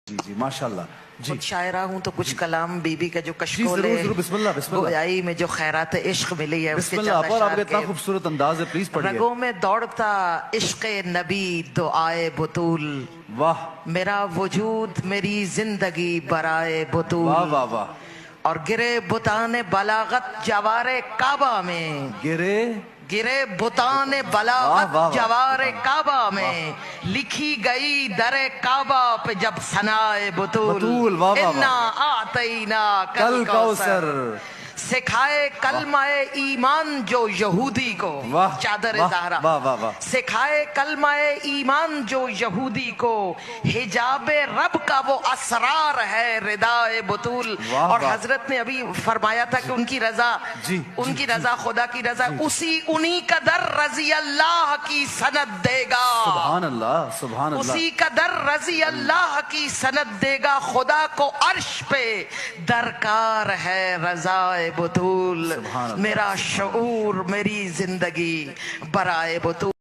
جی جی ماشاءاللہ جی خود شاعرہ ہوں تو کچھ کلام بی بی کا جو کشکول ضرور ہے ضرور بسم اللہ بسم اللہ گویائی میں جو خیرات عشق ملی ہے اس بسم کے اللہ چند آپ اور آپ کا اشعار اتنا کے خوبصورت انداز ہے پلیز پڑھیے رگوں میں دوڑتا عشق نبی دعائے بطول واہ میرا وجود میری زندگی برائے بطول واہ واہ واہ اور گرے بتان بلاغت جوار کعبہ میں گرے بتان واہ بلاغت واہ جوار واہ کعبہ میں لکھی گئی در کعبہ پہ جب ثنائے بطول بطول واہ واہ انا واہ آتینا کل کل کوثر کوثر سکھائے کلمہ ایمان جو یہودی کو واہ چادر واہ زہرا واہ واہ واہ سکھائے کلمہ ایمان جو یہودی کو حجاب رب کا وہ اسرار ہے ردائے بطول واہ اور واہ حضرت نے ابھی فرمایا تھا کہ ان کی رضا جی ان کی رضا خدا کی رضا اسی انہی کا در رضی اللہ کی سند دے گا سبحان اللہ سبحان اللہ اسی کا در رضی اللہ کی سند دے گا خدا کو عرش پہ درکار ہے رضائے بطول سبحان اللہ میرا شعور میری زندگی برائے بطول